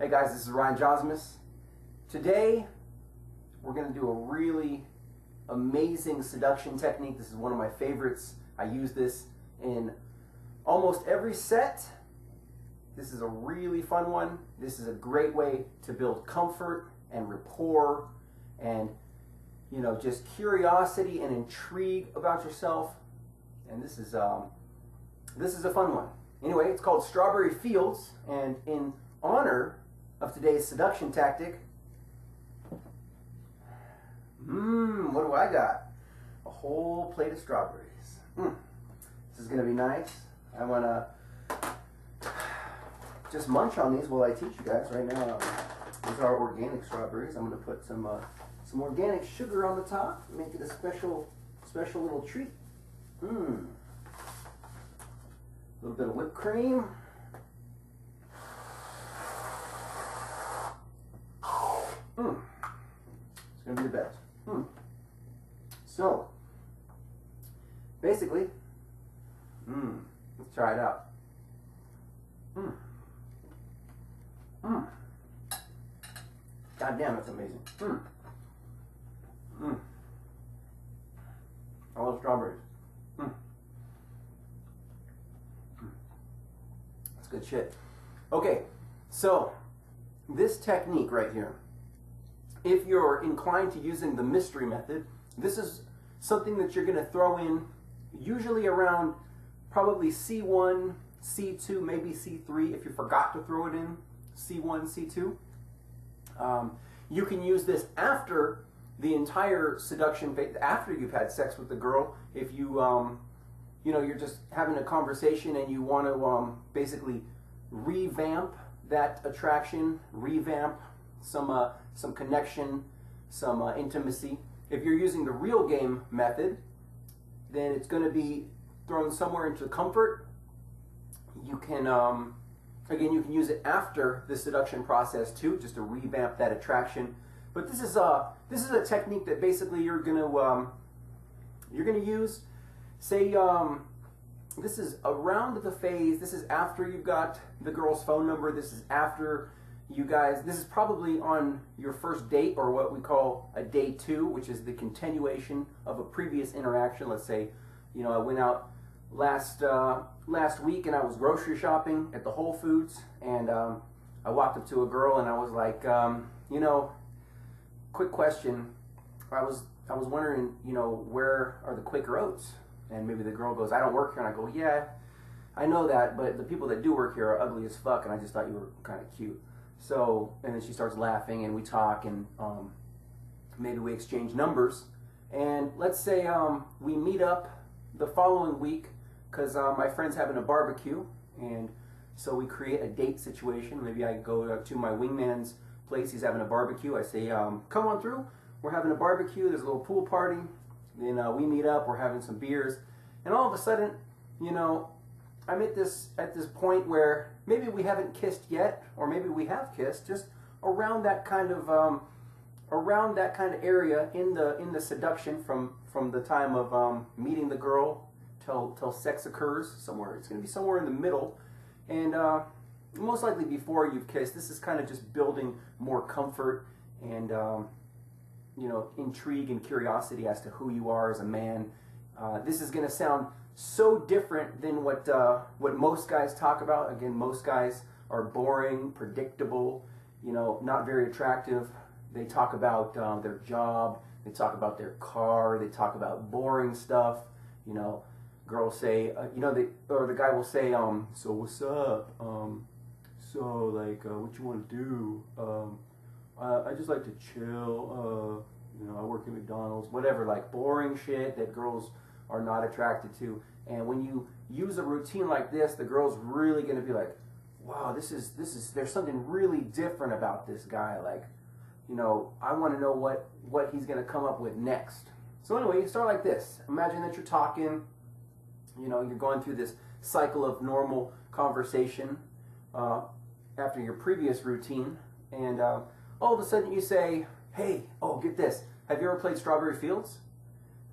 Hey guys, this is JAUNZEMIS. Today we're going to do a really amazing seduction technique. This is one of my favorites. I use this in almost every set. This is a really fun one. This is a great way to build comfort and rapport and, you know, just curiosity and intrigue about yourself. And this is a fun one. Anyway, it's called Strawberry Fields, and in honor of today's seduction tactic, what do I got? A whole plate of strawberries. This is gonna be nice. I wanna just munch on these while I teach you guys. Right now, these are organic strawberries. I'm gonna put some organic sugar on the top, make it a special little treat. A little bit of whipped cream. It's gonna be the best. So, basically, let's try it out. God damn, that's amazing. I love strawberries. That's good shit. Okay, so this technique right here, if you're inclined to using the mystery method, this is something that you're going to throw in usually around probably C1, C2, maybe C3 if you forgot to throw it in C1, C2. You can use this after the entire seduction phase, after you've had sex with the girl. If you, you know, you're just having a conversation and you want to basically revamp that attraction, revamp some connection, some intimacy. If you're using the real game method, then it's going to be thrown somewhere into comfort. You can, again, you can use it after the seduction process too, just to revamp that attraction. But this is a technique that basically you're gonna use. Say this is around the phase. This is after you've got the girl's phone number. This is after you guys. This is probably on your first date, or what we call a day two, which is the continuation of a previous interaction. Let's say, you know, I went out last week and I was grocery shopping at the Whole Foods, and I walked up to a girl and I was like, you know, quick question. I was wondering, you know, where are the Quaker Oats? And maybe the girl goes, I don't work here. And I go, yeah, I know that, but the people that do work here are ugly as fuck, and I just thought you were kind of cute. So, and then she starts laughing, and we talk, and maybe we exchange numbers. And let's say we meet up the following week, because my friend's having a barbecue, and so we create a date situation. Maybe I go to my wingman's place. He's having a barbecue. I say, come on through. We're having a barbecue. There's a little pool party. Then we meet up. We're having some beers, and all of a sudden, you know, I'm at this point where maybe we haven't kissed yet, or maybe we have kissed, just around that kind of area in the seduction from the time of meeting the girl till sex occurs. Somewhere it's going to be somewhere in the middle, and most likely before you've kissed. This is kind of just building more comfort and you know, intrigue and curiosity as to who you are as a man. This is going to sound so different than what most guys talk about. Again, most guys are boring, predictable, you know, not very attractive. They talk about their job, they talk about their car, they talk about boring stuff. You know, girls say, you know, or the guy will say, so what's up? So like, what you want to do? I just like to chill. You know, I work at McDonald's. Whatever, like boring shit that girls are not attracted to. And when you use a routine like this, the girl's really going to be like, wow, this is there's something really different about this guy. Like, you know, I want to know what he's going to come up with next. So anyway, you start like this. Imagine that you're talking, you know, you're going through this cycle of normal conversation after your previous routine, and all of a sudden you say, hey, oh, get this. Have you ever played Strawberry Fields?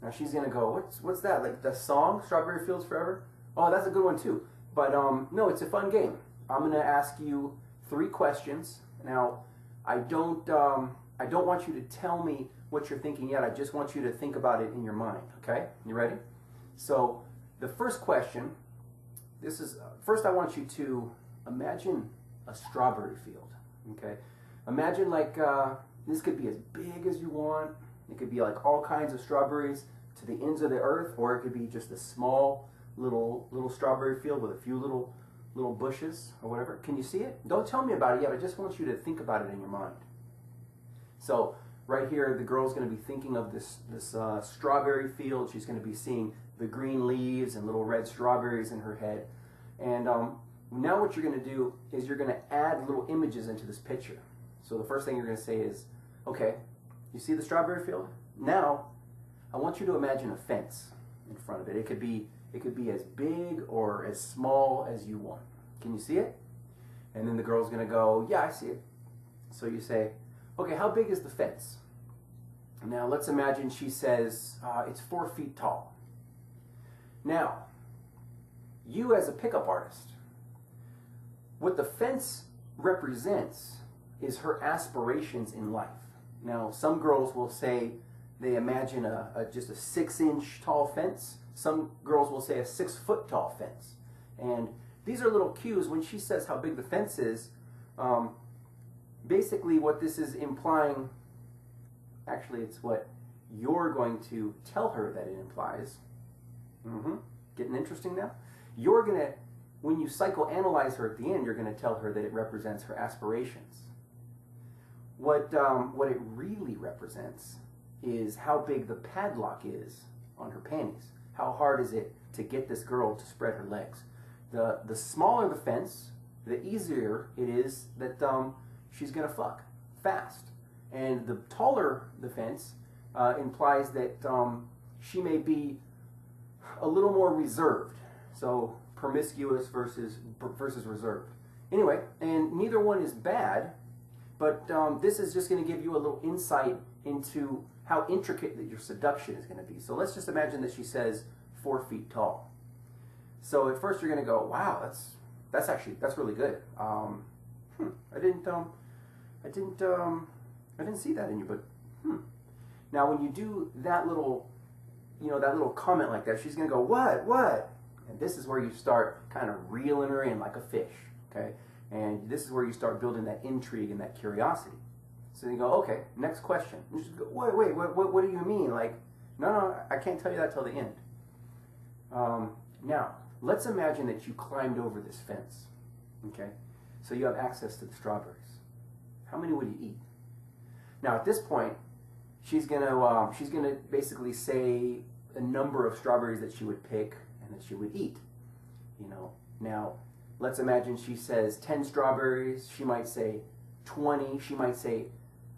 Now she's going to go, what's that? Like the song, Strawberry Fields Forever? Oh, that's a good one too. But no, it's a fun game. I'm going to ask you 3 questions, Now, I don't want you to tell me what you're thinking yet. I just want you to think about it in your mind. Okay, you ready? So the first question, first I want you to imagine a strawberry field. Okay, imagine like this could be as big as you want. It could be like all kinds of strawberries to the ends of the earth, or it could be just a small little strawberry field with a few little bushes or whatever. Can you see it? Don't tell me about it yet. I just want you to think about it in your mind. So right here, the girl's going to be thinking of this strawberry field. She's going to be seeing the green leaves and little red strawberries in her head. And now what you're going to do is you're going to add little images into this picture. So the first thing you're going to say is, okay, you see the strawberry field? Now, I want you to imagine a fence in front of it. It could be as big or as small as you want. Can you see it? And then the girl's going to go, yeah, I see it. So you say, okay, how big is the fence? Now, let's imagine she says it's 4 feet tall. Now, you as a pickup artist, what the fence represents is her aspirations in life. Now, some girls will say they imagine just a 6-inch tall fence. Some girls will say a 6-foot tall fence. And these are little cues. When she says how big the fence is, basically what this is implying, actually it's what you're going to tell her that it implies. Getting interesting now? You're going to, when you psychoanalyze her at the end, you're going to tell her that it represents her aspirations. What it really represents is how big the padlock is on her panties. How hard is it to get this girl to spread her legs? The smaller the fence, the easier it is that she's going to fuck fast. And the taller the fence implies that she may be a little more reserved. So promiscuous versus reserved. Anyway, and neither one is bad, but this is just going to give you a little insight into how intricate that your seduction is going to be. So let's just imagine that she says 4 feet tall. So at first you're going to go, wow, that's really good. I didn't see that in you, but Now when you do that little comment like that, she's going to go, what? And this is where you start kind of reeling her in like a fish, okay? And this is where you start building that intrigue and that curiosity. So you go, okay, next question. And you just go, wait, what do you mean? Like, no, I can't tell you that till the end. Now, let's imagine that you climbed over this fence, okay? So you have access to the strawberries. How many would you eat? Now, at this point, she's gonna basically say a number of strawberries that she would pick and that she would eat. Now, let's imagine she says 10 strawberries. She might say 20. She might say,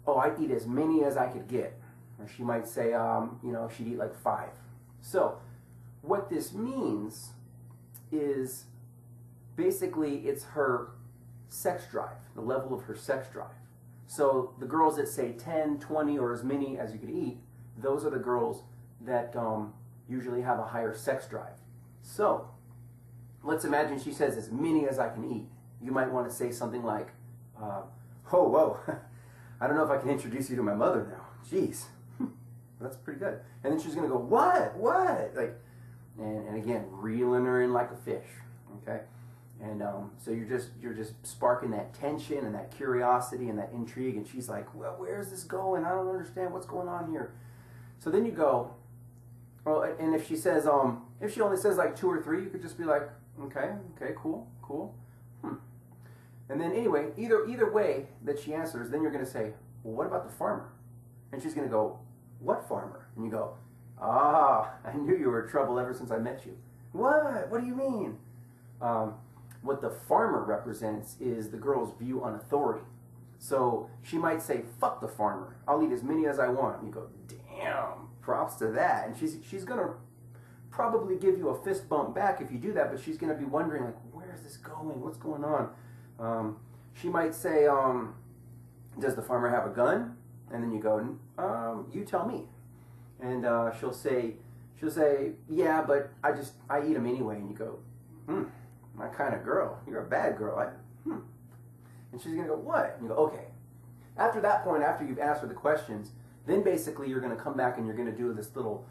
oh, I'd eat as many as I could get. Or she might say, she'd eat like 5. So what this means is basically it's her sex drive, the level of her sex drive. So the girls that say 10, 20, or as many as you could eat, those are the girls that usually have a higher sex drive. So let's imagine she says as many as I can eat. You might want to say something like, oh, whoa, I don't know if I can introduce you to my mother now. Jeez, that's pretty good. And then she's going to go, what? Like, and again, reeling her in like a fish, okay? And so you're just sparking that tension and that curiosity and that intrigue, and she's like, well, where's this going? I don't understand what's going on here. So then you go, well, and if she says, if she only says like 2 or 3, you could just be like, okay, cool. And then anyway, either way that she answers, then you're going to say, well, what about the farmer? And she's going to go, what farmer? And you go, I knew you were in trouble ever since I met you. What? What do you mean? What the farmer represents is the girl's view on authority. So she might say, fuck the farmer. I'll eat as many as I want. And you go, damn, props to that. And she's going to probably give you a fist bump back if you do that, but she's going to be wondering, like, where is this going? What's going on? She might say, does the farmer have a gun? And then you go, you tell me. And she'll say, yeah, but I eat them anyway. And you go, my kind of girl. You're a bad girl. And she's going to go, what? And you go, okay. After that point, after you've asked her the questions, then basically you're going to come back and you're going to do this little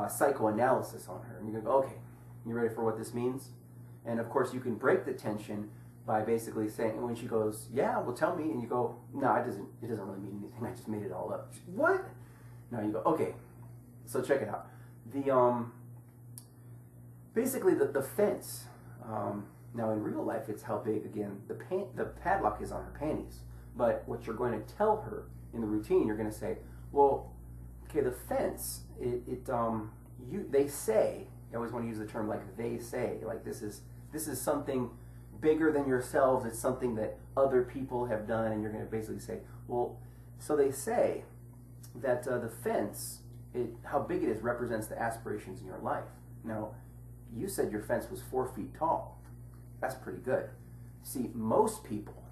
psychoanalysis on her. And you're going to go, okay, you ready for what this means? And of course you can break the tension by basically saying, when she goes, yeah, well tell me, and you go, no, it doesn't really mean anything, I just made it all up. What? Now you go, okay, so check it out. Basically the fence, now in real life it's how big, again, the padlock is on her panties. But what you're going to tell her in the routine, you're going to say, well, okay, the fence, they say, I always want to use the term like they say, like this is something bigger than yourselves, it's something that other people have done, and you're going to basically say, well, so they say that the fence, how big it is represents the aspirations in your life. Now, you said your fence was 4 feet tall. That's pretty good. See, most people,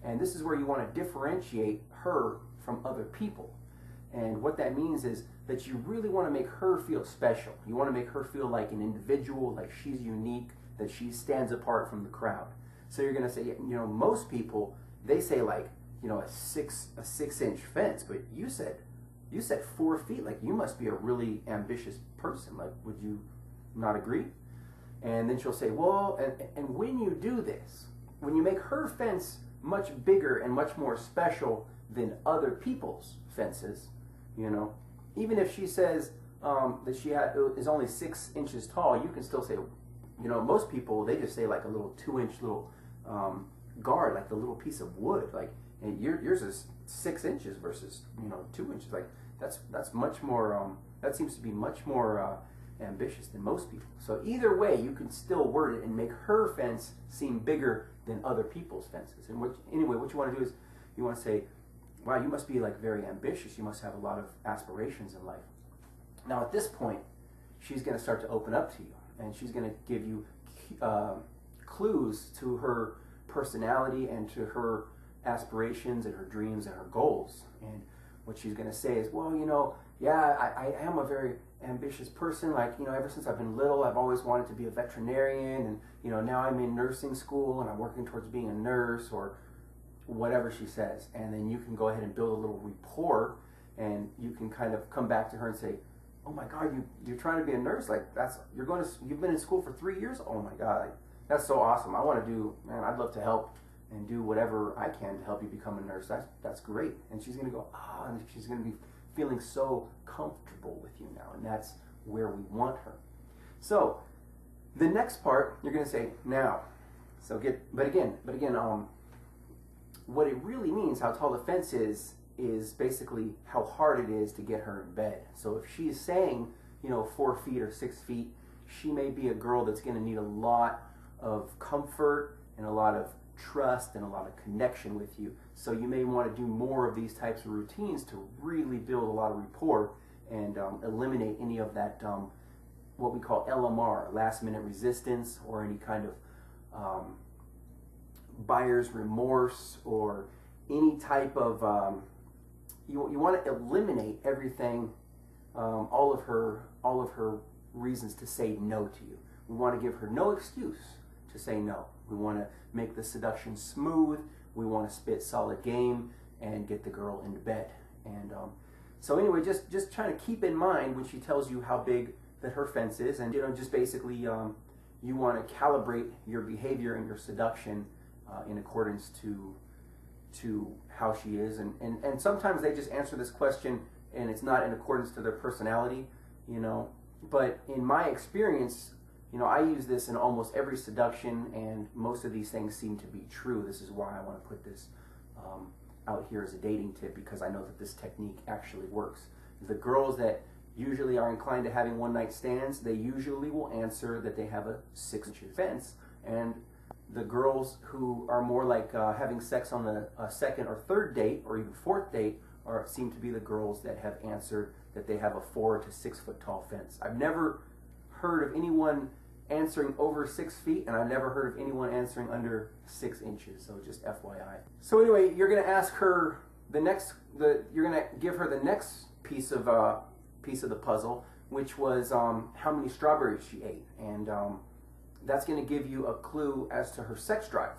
and this is where you want to differentiate her from other people. And what that means is that you really want to make her feel special. You want to make her feel like an individual, like she's unique, that she stands apart from the crowd. So you're going to say, you know, most people, they say like, you know, a 6-inch fence, but you said 4 feet. Like, you must be a really ambitious person. Like, would you not agree? And then she'll say, well, and when you do this, when you make her fence much bigger and much more special than other people's fences, you know, even if she says that she is only 6 inches tall, you can still say, you know, most people, they just say like a little 2-inch little guard, like the little piece of wood, like, and yours is 6 inches versus, you know, 2 inches. Like, that's much more, that seems to be much more ambitious than most people. So either way, you can still word it and make her fence seem bigger than other people's fences. And anyway, what you want to do is you want to say, wow, you must be like very ambitious. You must have a lot of aspirations in life. Now at this point, she's going to start to open up to you, and she's going to give you clues to her personality and to her aspirations and her dreams and her goals. And what she's going to say is, well, you know, yeah, I am a very ambitious person. Like, you know, ever since I've been little, I've always wanted to be a veterinarian, and, you know, now I'm in nursing school and I'm working towards being a nurse, or whatever she says. And then you can go ahead and build a little rapport, and you can kind of come back to her and say, oh my God, you're trying to be a nurse? Like, you've been in school for 3 years? Oh my God, like, that's so awesome. I want to do, man, I'd love to help and do whatever I can to help you become a nurse. That's great. And she's going to go, and she's going to be feeling so comfortable with you now, and that's where we want her. So the next part, you're going to say, now, so but again, what it really means, how tall the fence is basically how hard it is to get her in bed. So if she's saying, you know, 4 feet or 6 feet, she may be a girl that's going to need a lot of comfort and a lot of trust and a lot of connection with you. So you may want to do more of these types of routines to really build a lot of rapport and eliminate any of that what we call LMR, last minute resistance, or any kind of buyer's remorse, or any type of you want to eliminate everything, all of her reasons to say no to you. We want to give her no excuse to say no. We want to make the seduction smooth. We want to spit solid game and get the girl into bed. And so anyway, just trying to keep in mind when she tells you how big that her fence is, and, you know, just basically you want to calibrate your behavior and your seduction in accordance to how she is. And sometimes they just answer this question and it's not in accordance to their personality, you know. But in my experience, you know, I use this in almost every seduction, and most of these things seem to be true. This is why I want to put this out here as a dating tip, because I know that this technique actually works. The girls that usually are inclined to having one-night stands, they usually will answer that they have a 6-inch fence, and the girls who are more like having sex on a second or third date, or even fourth date, seem to be the girls that have answered that they have a 4 to 6 foot tall fence. I've never heard of anyone answering over 6 feet, and I've never heard of anyone answering under 6 inches. So just FYI. So anyway, you're going to ask her you're going to give her the next piece of the puzzle, which was how many strawberries she ate, and that's going to give you a clue as to her sex drive.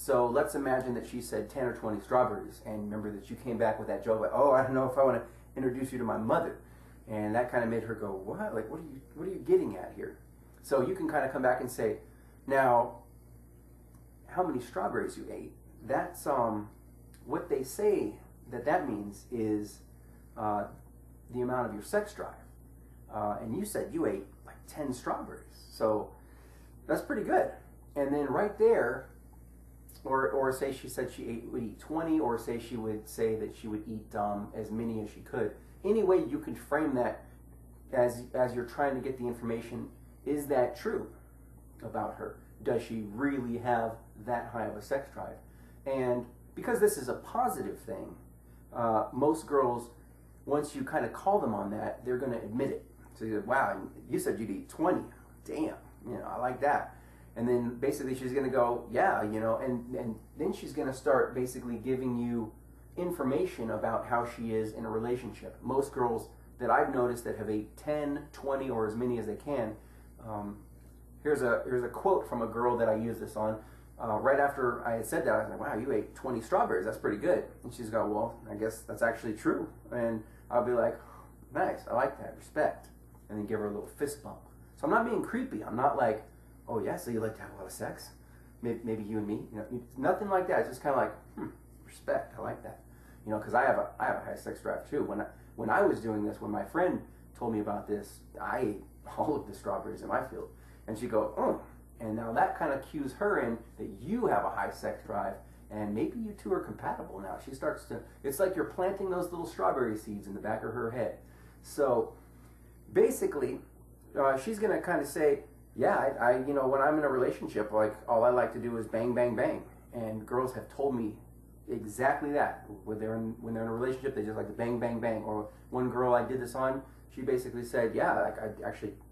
So let's imagine that she said 10 or 20 strawberries, and remember that you came back with that joke like, oh, I don't know if I want to introduce you to my mother. And that kind of made her go, what? Like, what are you getting at here? So you can kind of come back and say, now, how many strawberries you ate? That's what they say that means is the amount of your sex drive. And you said you ate like 10 strawberries. So that's pretty good. And then right there, or say she said she would eat 20, or say she would say that she would eat as many as she could. Any way you could frame that as you're trying to get the information, is that true about her? Does she really have that high of a sex drive? And because this is a positive thing, most girls, once you kind of call them on that, they're going to admit it. So you say, wow, you said you'd eat 20. Damn, I like that. And then basically she's going to go, yeah, and then she's going to start basically giving you information about how she is in a relationship. Most girls that I've noticed that have ate 10, 20, or as many as they can, here's a quote from a girl that I used this on. Right after I had said that, I was like, wow, you ate 20 strawberries. That's pretty good. And she's going, well, I guess that's actually true. And I'll be like, nice, I like that, respect. And then give her a little fist bump. So I'm not being creepy. I'm not like, oh yeah, so you like to have a lot of sex? Maybe you and me? Nothing like that. It's just kind of like, respect, I like that. Because I have a high sex drive too. When I was doing this, when my friend told me about this, I ate all of the strawberries in my field. And she'd go, oh. And now that kind of cues her in that you have a high sex drive, and maybe you two are compatible now. She starts to, it's like you're planting those little strawberry seeds in the back of her head. So basically, she's going to kind of say, yeah, I when I'm in a relationship, like all I like to do is bang, bang, bang. And girls have told me exactly that. When they're in a relationship, they just like to bang, bang, bang. Or one girl I did this on, she basically said, yeah, like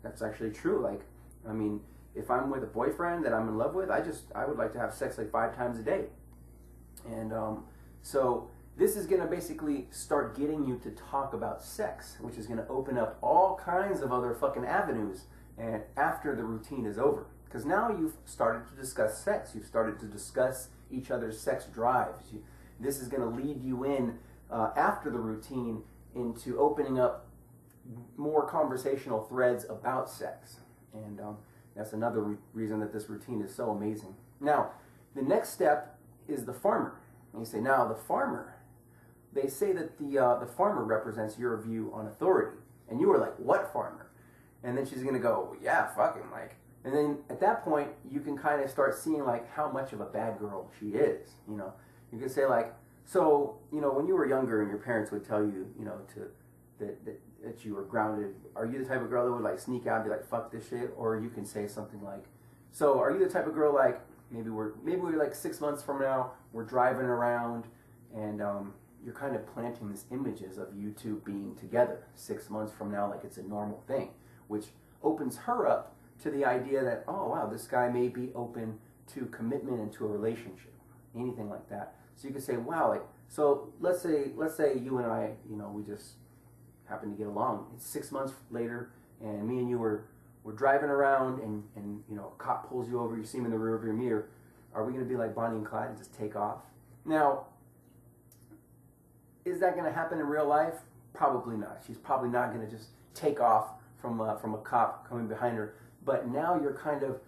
that's actually true. Like, I mean, if I'm with a boyfriend that I'm in love with, I would like to have sex like 5 times a day. And so this is going to basically start getting you to talk about sex, which is going to open up all kinds of other fucking avenues and after the routine is over. Because now you've started to discuss sex. You've started to discuss each other's sex drives. This is going to lead you in after the routine into opening up more conversational threads about sex. And that's another reason that this routine is so amazing. Now, the next step is the farmer. And you say, now the farmer, they say that the farmer represents your view on authority. And you were like, what farmer? And then she's going to go, well, yeah, fucking like. And then at that point, you can kind of start seeing like how much of a bad girl she is. You can say like, so, when you were younger and your parents would tell you, that you were grounded, are you the type of girl that would like sneak out and be like, fuck this shit? Or you can say something like, so are you the type of girl like, maybe we're like 6 months from now, we're driving around and you're kind of planting these images of you two being together 6 months from now, like it's a normal thing, which opens her up to the idea that, oh wow, this guy may be open to commitment into a relationship, anything like that. So you could say, wow, like, so let's say you and I, we just happen to get along. It's 6 months later, and me and you were driving around, and a cop pulls you over. You see him in the rearview mirror. Are we going to be like Bonnie and Clyde and just take off? Now, is that going to happen in real life? Probably not. She's probably not going to just take off from a cop coming behind her. But now you're kind of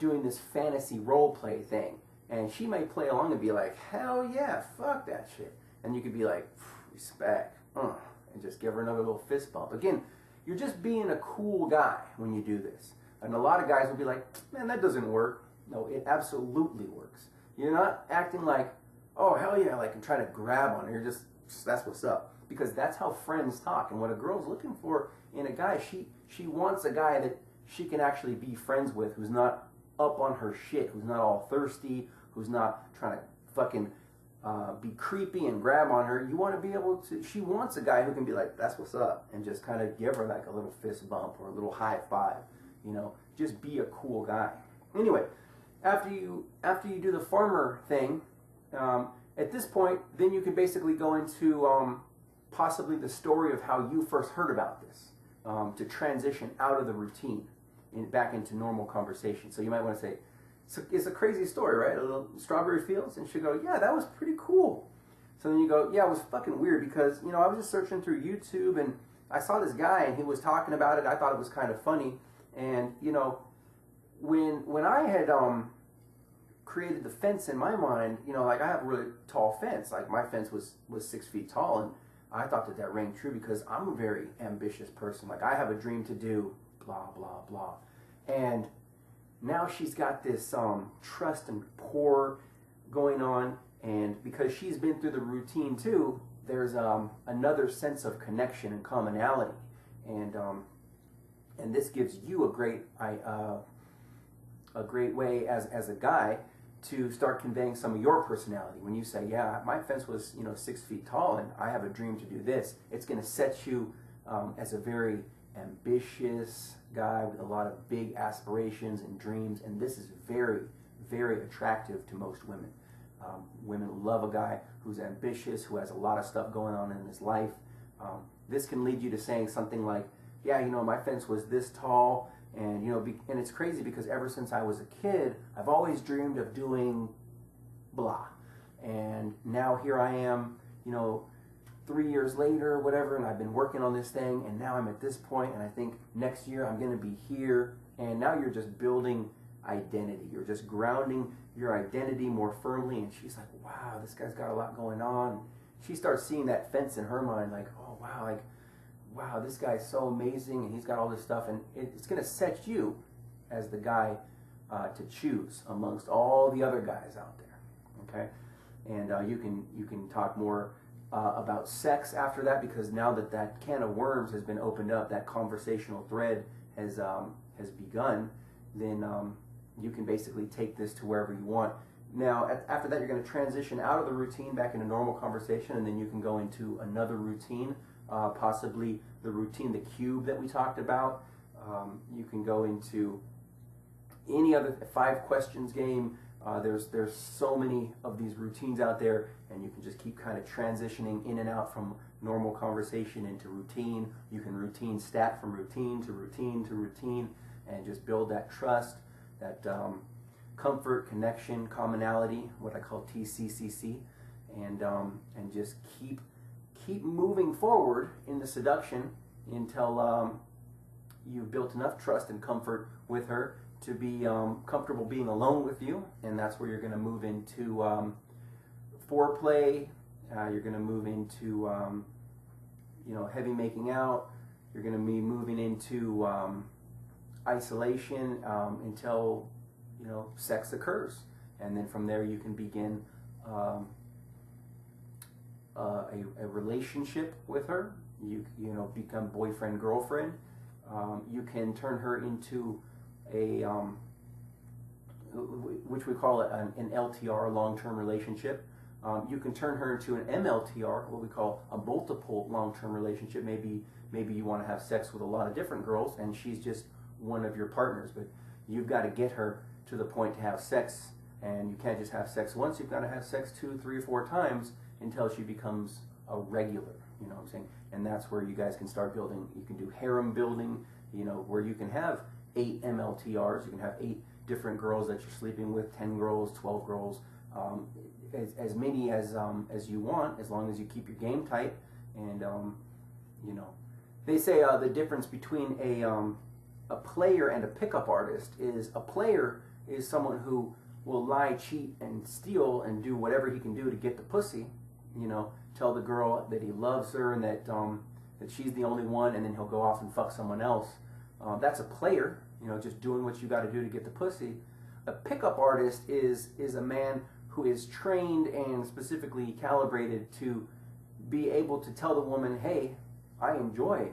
doing this fantasy role play thing, and she may play along and be like, hell yeah, fuck that shit. And you could be like, respect, and just give her another little fist bump. Again, you're just being a cool guy when you do this. And a lot of guys will be like, man, that doesn't work. No, it absolutely works. You're not acting like, oh, hell yeah, like, and trying to grab on her. You're just, that's what's up. Because that's how friends talk. And what a girl's looking for in a guy, she wants a guy that she can actually be friends with, who's not up on her shit, who's not all thirsty, who's not trying to fucking be creepy and grab on her. You want to be able to, she wants a guy who can be like, that's what's up, and just kind of give her like a little fist bump or a little high five, just be a cool guy. Anyway, after you do the farmer thing, at this point, then you can basically go into possibly the story of how you first heard about this, to transition out of the routine and back into normal conversation. So you might want to say, it's a crazy story, right? A little strawberry fields, and she'll go, yeah, that was pretty cool. So then you go, yeah, it was fucking weird because, you know, I was just searching through YouTube and I saw this guy and he was talking about it. I thought it was kind of funny. And, you know, when I had created the fence in my mind, you know, like I have a really tall fence. Like my fence was 6 feet tall, and I thought that rang true because I'm a very ambitious person. Like I have a dream to do blah, blah, blah. And now she's got this trust and pour going on, and because she's been through the routine too, there's another sense of connection and commonality, and this gives you a great way as a guy to start conveying some of your personality. When you say, yeah, my fence was 6 feet tall and I have a dream to do this, it's going to set you as a very ambitious guy with a lot of big aspirations and dreams, and this is very, very attractive to most women. Women love a guy who's ambitious, who has a lot of stuff going on in his life. This can lead you to saying something like, yeah, you know, my fence was this tall, and and it's crazy because ever since I was a kid, I've always dreamed of doing blah, and now here I am, 3 years later, whatever, and I've been working on this thing, and now I'm at this point, and I think next year I'm going to be here, and now you're just building identity. You're just grounding your identity more firmly, and she's like, wow, this guy's got a lot going on. She starts seeing that fence in her mind, like, oh, wow, like, wow, this guy's so amazing, and he's got all this stuff, and it's going to set you as the guy to choose amongst all the other guys out there, okay? And you can talk more about sex after that, because now that can of worms has been opened up, that conversational thread has begun, then you can basically take this to wherever you want. Now, after that, you're going to transition out of the routine back into normal conversation, and then you can go into another routine, possibly the routine, the cube that we talked about. You can go into any other 5 questions game. There's so many of these routines out there, and you can just keep kind of transitioning in and out from normal conversation into routine. You can routine stat from routine to routine to routine, and just build that trust, that comfort, connection, commonality, what I call TCCC, and just keep moving forward in the seduction until you've built enough trust and comfort with her to be comfortable being alone with you, and that's where you're going to move into foreplay. You're going to move into heavy making out. You're going to be moving into isolation until sex occurs, and then from there you can begin a relationship with her. You become boyfriend girlfriend. You can turn her into a which we call it an LTR, long-term relationship. You can turn her into an MLTR, what we call a multiple long-term relationship. Maybe you want to have sex with a lot of different girls, and she's just one of your partners, but you've got to get her to the point to have sex, and you can't just have sex once. You've got to have sex 2, 3, or 4 times until she becomes a regular. You know what I'm saying? And that's where you guys can start building. You can do harem building, where you can have 8 MLTRs. You can have 8 different girls that you're sleeping with, 10 girls, 12 girls, as many as you want, as long as you keep your game tight. And they say the difference between a player and a pickup artist is a player is someone who will lie, cheat, and steal and do whatever he can do to get the pussy. Tell the girl that he loves her and that she's the only one, and then he'll go off and fuck someone else. That's a player, just doing what you got to do to get the pussy. A pickup artist is a man who is trained and specifically calibrated to be able to tell the woman, hey, I enjoy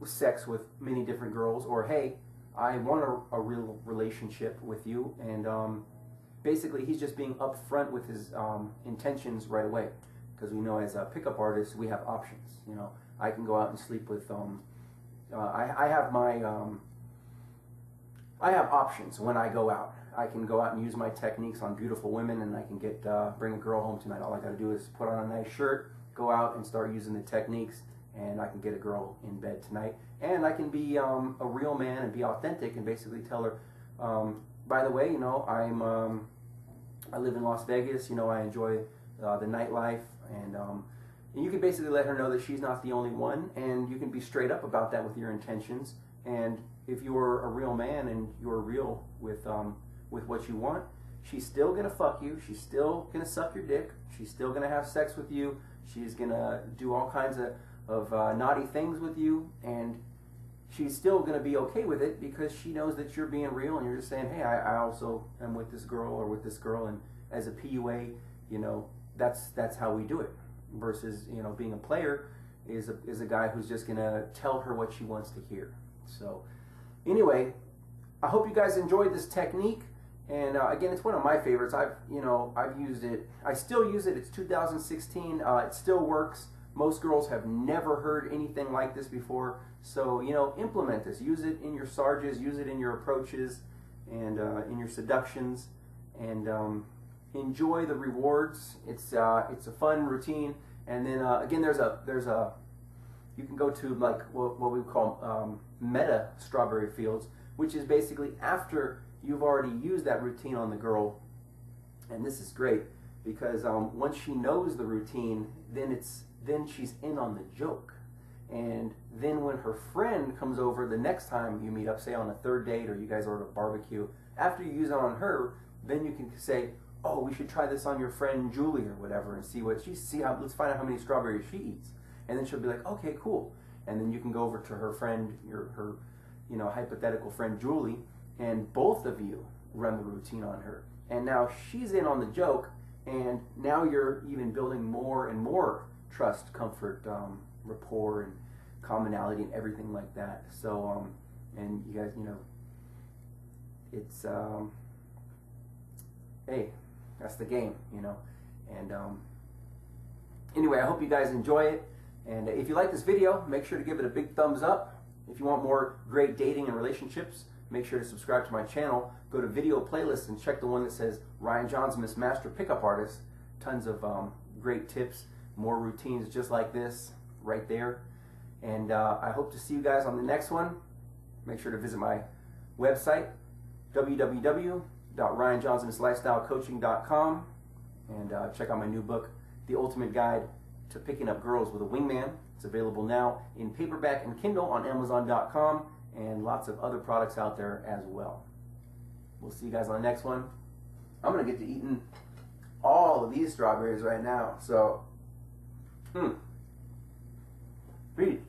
sex with many different girls, or hey, I want a real relationship with you, and basically he's just being upfront with his intentions right away, because we know as a pickup artist we have options. I can go out and sleep with I have options when I go out. I can go out and use my techniques on beautiful women, and I can bring a girl home tonight. All I got to do is put on a nice shirt, go out and start using the techniques, and I can get a girl in bed tonight. And I can be a real man and be authentic and basically tell her, by the way, you know, I live in Las Vegas. You know, I enjoy the nightlife, and you can basically let her know that she's not the only one, and you can be straight up about that with your intentions. And if you're a real man and you're real with what you want, she's still gonna fuck you. She's still gonna suck your dick. She's still gonna have sex with you. She's gonna do all kinds of naughty things with you, and she's still gonna be okay with it because she knows that you're being real and you're just saying, hey, I also am with this girl or with this girl, and as a PUA, you know, that's how we do it. Versus, you know, being a player is a guy who's just gonna tell her what she wants to hear. So anyway, I hope you guys enjoyed this technique, and again, it's one of my favorites. I've used it. I still use it. It's 2016. It still works. Most girls have never heard anything like this before. So, you know, implement this. Use it in your sarges. Use it in your approaches, and in your seductions, and enjoy the rewards. It's a fun routine. And then again, there's a you can go to like what we call meta strawberry fields, which is basically after you've already used that routine on the girl. And this is great because once she knows the routine, then she's in on the joke. And then when her friend comes over the next time you meet up, say on a third date, or you guys are at a barbecue, after you use it on her, then you can say, oh, we should try this on your friend Julie or whatever, and let's find out how many strawberries she eats. And then she'll be like, okay, cool. And then you can go over to her friend, her you know, hypothetical friend Julie, and both of you run the routine on her. And now she's in on the joke, and now you're even building more and more trust, comfort, rapport, and commonality, and everything like that. So, and you guys, you know, it's, hey, that's the game, you know. And anyway, I hope you guys enjoy it. And if you like this video, make sure to give it a big thumbs up. If you want more great dating and relationships, make sure to subscribe to my channel. Go to video playlists and check the one that says Ryan JAUNZEMIS Master Pickup Artist. Tons of great tips, more routines just like this right there. And I hope to see you guys on the next one. Make sure to visit my website, www.ryanjohnsomislifestylecoaching.com, and check out my new book, The Ultimate Guide to Picking Up Girls with a Wingman. It's available now in paperback and Kindle on Amazon.com, and lots of other products out there as well. We'll see you guys on the next one. I'm going to get to eating all of these strawberries right now. So, read.